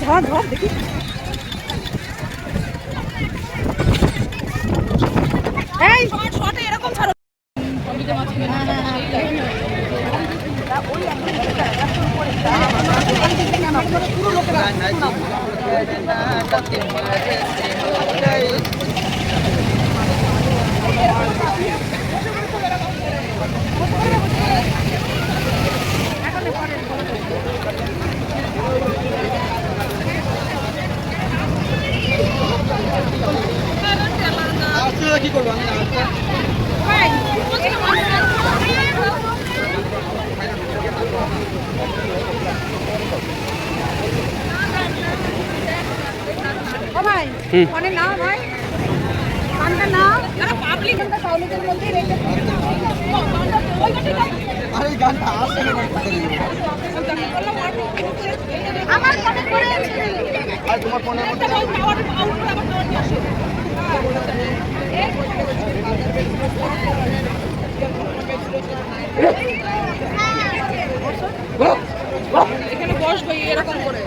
ধর ধর দেখি এই শটে এরকম ছাড়ো পুরো লোকেরা কি করবো আমি ভাই ফোনে নাও ভাই ফোনটা নাও আরে পাবলিক এটা সাউলিকের মধ্যেই রেখে আরে গানটা আসে না আমার ফোনে করে আছে আর তোমার ফোনের মধ্যে পাওয়ার এখানে বসবো এরকম করে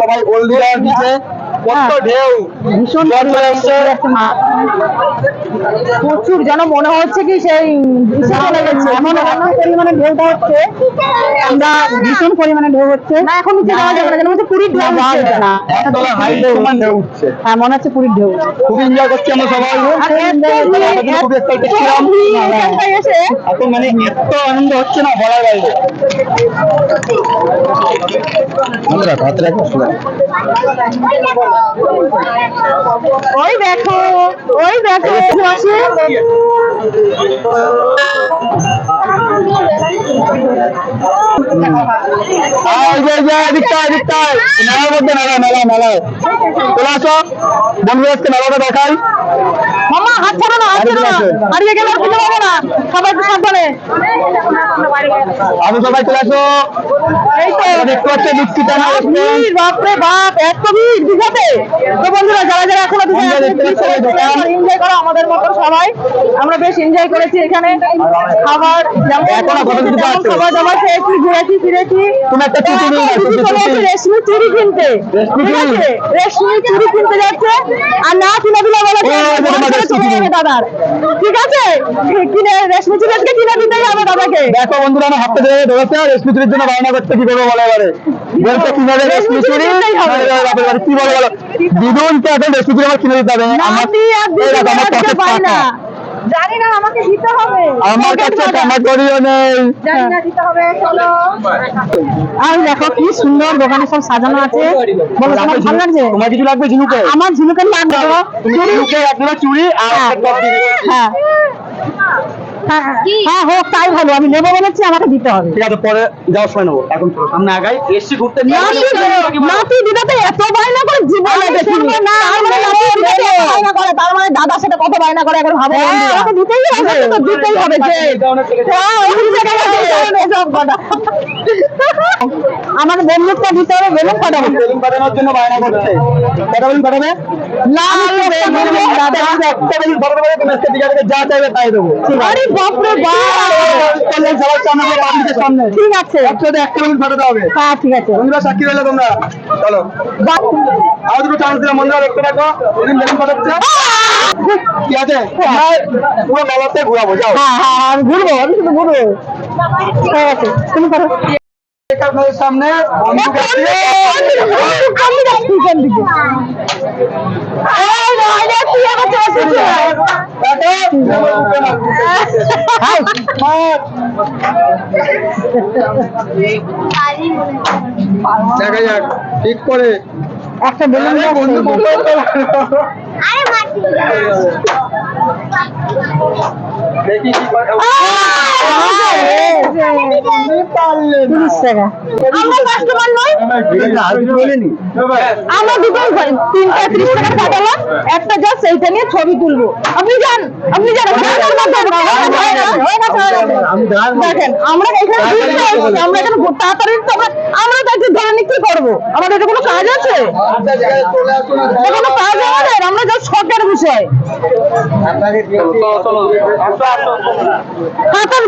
সবাই গোল দিয়ে দিচ্ছে প্রচুর যেন মনে হচ্ছে কি সেই এমন পরিমাণে ঢেউটা হচ্ছে আমরা ভীষণ পরিমাণে ঢেউ হচ্ছে না এখন নিচে যাওয়া যাবে না যেন হচ্ছে পুরীর ঢেউ উঠছে হ্যাঁ মনে হচ্ছে পুরীর ঢেউ খুব এনজয় করছি আমরা সবাই এখন মানে এত আনন্দ হচ্ছে না বলার বাইরে ওই দেখো আছে মেলাটা দেখাই মামা হাত ছাড়ো না হারিয়ে গেলে আর কিছু হবে না সবাই তো সাবধানে আমি সবাই চলে আসো এই তো দেখতে পাচ্ছি দীক্ষিতা বাপরে বাপ এত ভিড় দীঘাতে তো বন্ধুরা যারা যারা এখনো এনজয় করো আমাদের মতো সবাই আমরা বেশ এনজয় করেছি এখানে খাবার খাবার দাবার খেয়েছি ঘুরেছি ফিরেছি রেশমি চুড়ি কিনতে রেশমি চুড়ি কিনতে যাচ্ছে আর না কিনে দিলে বলে চলে যাবে দাদার ঠিক আছে কিনে রেশমি চুড়ি আজকে কিনে দিতেই হবে দাদাকে দেখো বন্ধুরা আমার হাতে ধরে ধরেছে রেশমি চুড়ির জন্য বায়না করতে কি করবো বলে এবারে বলতে কিভাবে রেশমি চুড়ি কি বলে বলো দিদুন তো এখন রেশমি চুড়ি আমার কিনে দিতে হবে জানি না আমাকে দিতে হবে আমার কাছে টাকা করিও নেই জানি না দিতে হবে চলো আর দেখো কি সুন্দর দোকানে সব সাজানো আছে বলো তোমার ভালো লাগছে তোমার কিছু লাগবে ঝিনুকে আমার ঝিনুকে লাগবে তুমি ঝিনুকে একটা চুড়ি আর একটা হ্যাঁ হ্যাঁ হোক তাই ভালো আমি নেবো বলেছি আমাকে দিতে হবে ঠিক আছে পরে যাওয়ার সময় নেবো এখন চলো সামনে আগাই এসছি ঘুরতে নাতি দিদাতে এত বায়না করে জীবনে দেখিনি না বায়না করে তার মানে দাদা সেটা কত বায়না করে এখন ভাবো আমাকে দিতেই হবে তো দিতেই হবে যে আমার বন্ধুটা দিতে হবে বেলুন ফাটাবো বেলুন ফাটানোর জন্য বায়না করছে কটা বেলুন ফাটাবে না দাদা একটা বেলুন ফাটাতে পারে তুমি আজকে দিকে যা চাইবে তাই দেবো আরে বাপরে বাপ সবার সামনে পাবলিকের সামনে ঠিক আছে একসাথে একটা বেলুন ফাটাতে হবে হ্যাঁ ঠিক আছে বন্ধুরা সাক্ষী রইলো তোমরা চলো আর দুটো চান্স দিলাম বন্ধুরা দেখতে থাকো বেলুন ফাটাচ্ছে কি আছে পুরো মেলাতে ঘুরাবো যাও হ্যাঁ হ্যাঁ আমি ঘুরবো আমি শুধু ঘুরবো ঠিক আছে তুমি করো সামনে আমি দেখা যাক ঠিক করে একটা বেলুন দেখি কি করে। 30 টাকা। আমরা কাস্টমার নই, আমরা দুটো 330 টাকা কাটালাম, একটা জাস্ট এইটা নিয়ে ছবি তুলবো। আপনি যান, আপনি যান। দেখেন আমরা এখানে ঘুরতে এসেছি, আমরা এখানে তাড়াতাড়ি তো আমরা তো একটু ধরে নিয়ে কি করবো? আমাদের এটা কোনো কাজ আছে? আপনার জায়গায় চলে আসুন। এটা কোনো কাজ আমাদের? আমরা জাস্ট শখের বিষয়। আপনাকে চলো চলো আসো আসো। খাতার